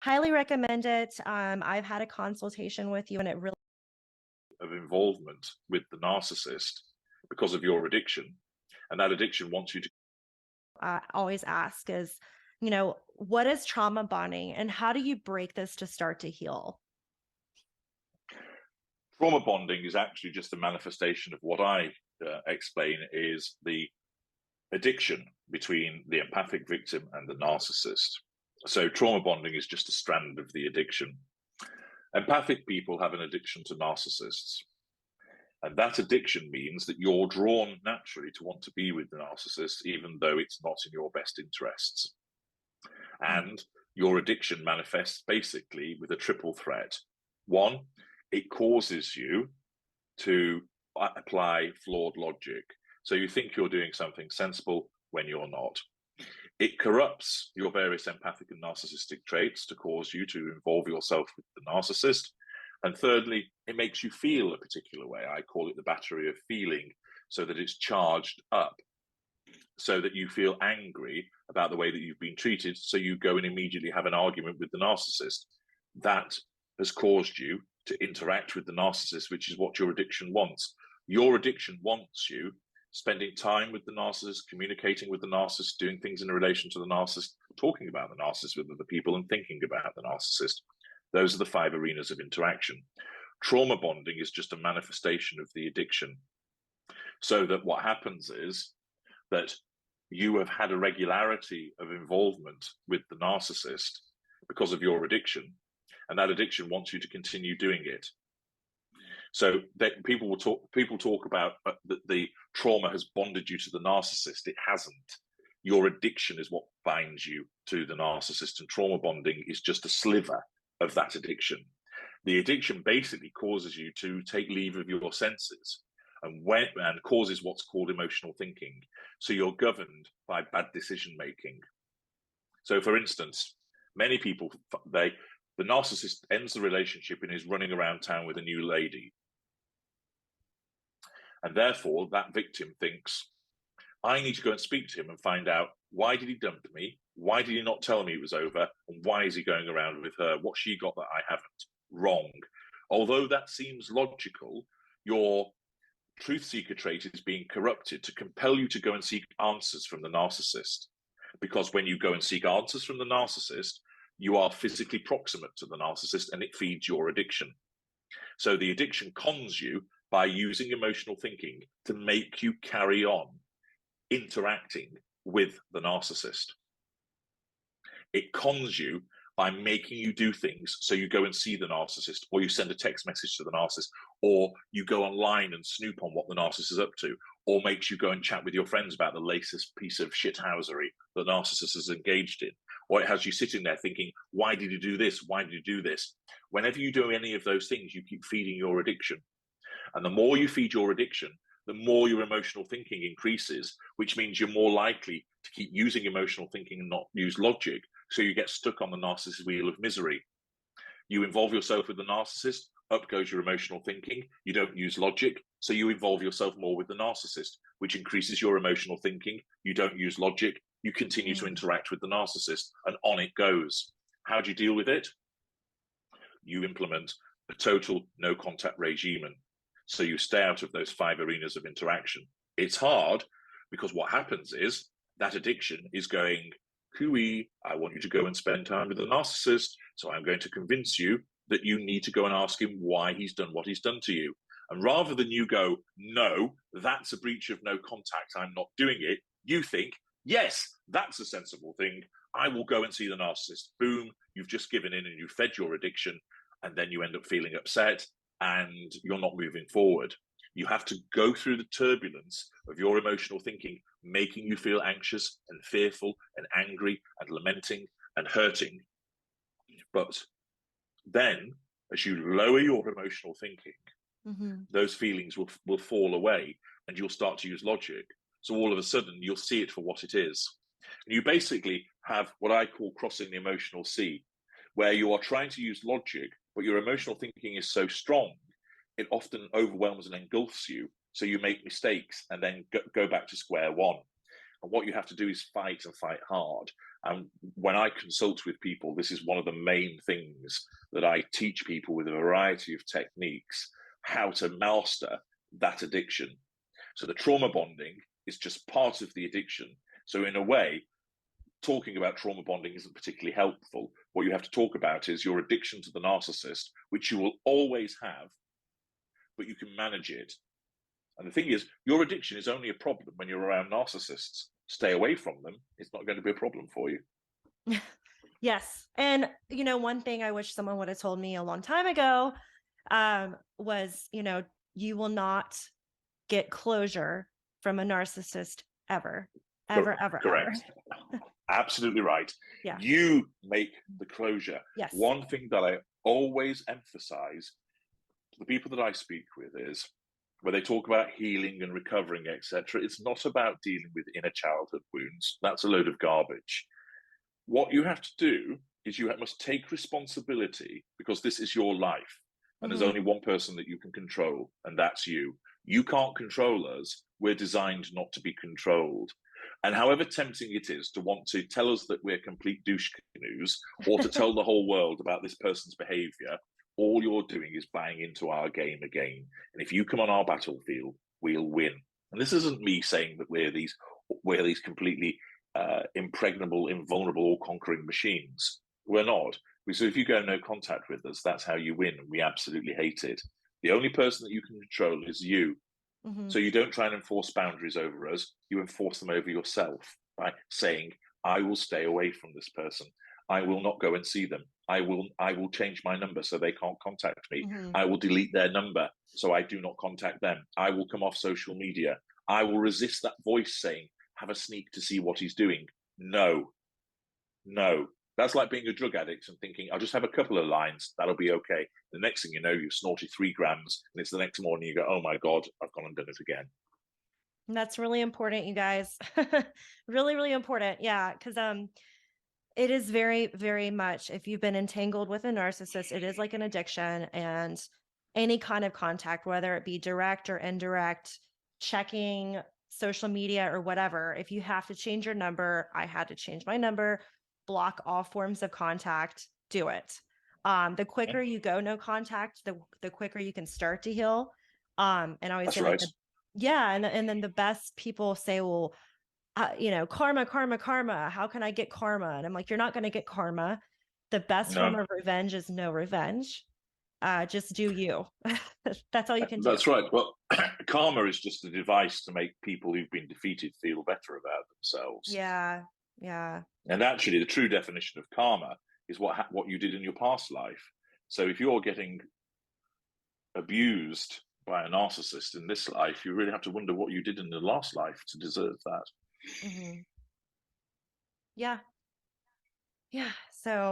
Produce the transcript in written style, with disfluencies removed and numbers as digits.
Highly recommend it. I've had a consultation with you and it really Of involvement with the narcissist because of your addiction. And that addiction wants you to. always ask is, what is trauma bonding and how do you break this to start to heal? Trauma bonding is actually just a manifestation of what I explain is the addiction between the empathic victim and the narcissist. So trauma bonding is just a strand of the addiction. Empathic people have an addiction to narcissists. And that addiction means that you're drawn naturally to want to be with the narcissist, even though it's not in your best interests. And your addiction manifests basically with a triple threat. One, it causes you to apply flawed logic. So you think you're doing something sensible when you're not. It corrupts your various empathic and narcissistic traits to cause you to involve yourself with the narcissist. And thirdly, it makes you feel a particular way. I call it the battery of feeling, so that it's charged up, so that you feel angry about the way that you've been treated. So you go and immediately have an argument with the narcissist. That has caused you to interact with the narcissist, which is what your addiction wants. Your addiction wants you spending time with the narcissist, communicating with the narcissist, doing things in relation to the narcissist, talking about the narcissist with other people, and thinking about the narcissist. Those are the 5 arenas of interaction. Trauma bonding is just a manifestation of the addiction. So that what happens is that you have had a regularity of involvement with the narcissist because of your addiction, and that addiction wants you to continue doing it. So that people talk about the trauma has bonded you to the narcissist. It hasn't. Your addiction is what binds you to the narcissist, and trauma bonding is just a sliver of that addiction. The addiction basically causes you to take leave of your senses and causes what's called emotional thinking. So you're governed by bad decision making. So for instance, many people, the narcissist ends the relationship and is running around town with a new lady. And therefore that victim thinks, I need to go and speak to him and find out, why did he dump me? Why did he not tell me it was over? And why is he going around with her? What she got that I haven't? Wrong. Although that seems logical, your truth seeker trait is being corrupted to compel you to go and seek answers from the narcissist. Because when you go and seek answers from the narcissist, you are physically proximate to the narcissist and it feeds your addiction. So the addiction cons you by using emotional thinking to make you carry on interacting with the narcissist. It cons you by making you do things. So you go and see the narcissist, or you send a text message to the narcissist, or you go online and snoop on what the narcissist is up to, or makes you go and chat with your friends about the latest piece of shithousery the narcissist is engaged in. Or it has you sitting there thinking, why did you do this? Why did you do this? Whenever you do any of those things, you keep feeding your addiction. And the more you feed your addiction, the more your emotional thinking increases, which means you're more likely to keep using emotional thinking and not use logic. So you get stuck on the narcissist wheel of misery. You involve yourself with the narcissist, up goes your emotional thinking. You don't use logic, so you involve yourself more with the narcissist, which increases your emotional thinking. You don't use logic. You continue to interact with the narcissist, and on it goes. How do you deal with it? You implement a total no contact regimen. So you stay out of those 5 arenas of interaction. It's hard because what happens is that addiction is going, hooey, I want you to go and spend time with the narcissist. So I'm going to convince you that you need to go and ask him why he's done what he's done to you. And rather than you go, no, that's a breach of no contact, I'm not doing it, you think, yes, that's a sensible thing. I will go and see the narcissist. Boom, you've just given in and you fed your addiction, and then you end up feeling upset and you're not moving forward. You have to go through the turbulence of your emotional thinking, making you feel anxious and fearful and angry and lamenting and hurting. But then, as you lower your emotional thinking, those feelings will fall away and you'll start to use logic. So all of a sudden, you'll see it for what it is. And you basically have what I call crossing the emotional sea, where you are trying to use logic, but your emotional thinking is so strong, it often overwhelms and engulfs you. So you make mistakes and then go back to square one. And what you have to do is fight and fight hard. And when I consult with people, this is one of the main things that I teach people with a variety of techniques, how to master that addiction. So the trauma bonding is just part of the addiction. So in a way, talking about trauma bonding isn't particularly helpful. What you have to talk about is your addiction to the narcissist, which you will always have, but you can manage it. And the thing is, your addiction is only a problem when you're around narcissists. Stay away from them. It's not going to be a problem for you. Yes. And, one thing I wish someone would have told me a long time ago was, you will not get closure from a narcissist ever, ever, ever, ever. Correct. Absolutely right. Yeah. You make the closure. Yes. One thing that I always emphasize to the people that I speak with is where they talk about healing and recovering, etc. It's not about dealing with inner childhood wounds. That's a load of garbage. What you have to do is you must take responsibility, because this is your life. And there's Mhm. only one person that you can control, and that's you. You can't control us. We're designed not to be controlled. And however tempting it is to want to tell us that we're complete douche canoes, or to tell the whole world about this person's behavior, all you're doing is buying into our game again. And if you come on our battlefield, we'll win. And this isn't me saying that we're these completely impregnable, invulnerable, all-conquering machines. We're not. So if you go no contact with us, that's how you win. We absolutely hate it. The only person that you can control is you. Mhm. So you don't try and enforce boundaries over us. You enforce them over yourself by saying, I will stay away from this person. I will not go and see them. I will change my number so they can't contact me. Mhm. I will delete their number so I do not contact them. I will come off social media. I will resist that voice saying, have a sneak to see what he's doing. No, no. That's like being a drug addict and thinking, I'll just have a couple of lines, that'll be okay. The next thing you know, you've snorted 3 grams, and it's the next morning you go, oh my God, I've gone and done it again. And that's really important, you guys. Really, really important. Yeah. Cause it is very, very much, if you've been entangled with a narcissist, it is like an addiction, and any kind of contact, whether it be direct or indirect, checking social media or whatever, if you have to change your number, I had to change my number, block all forms of contact, do it. The Yeah, quicker you go no contact, the quicker you can start to heal. And I always that's say like right. yeah, and then the best people say, well, karma, karma, karma. How can I get karma? And I'm like, you're not going to get karma. The best form No, of revenge is no revenge. Just do you. That's all you can do. that's right. Well, karma is just a device to make people who've been defeated feel better about themselves. Yeah. Yeah. And actually, the true definition of karma is what you did in your past life. So if you're getting abused by a narcissist in this life, you really have to wonder what you did in the last life to deserve that. Hmm. Yeah. Yeah. So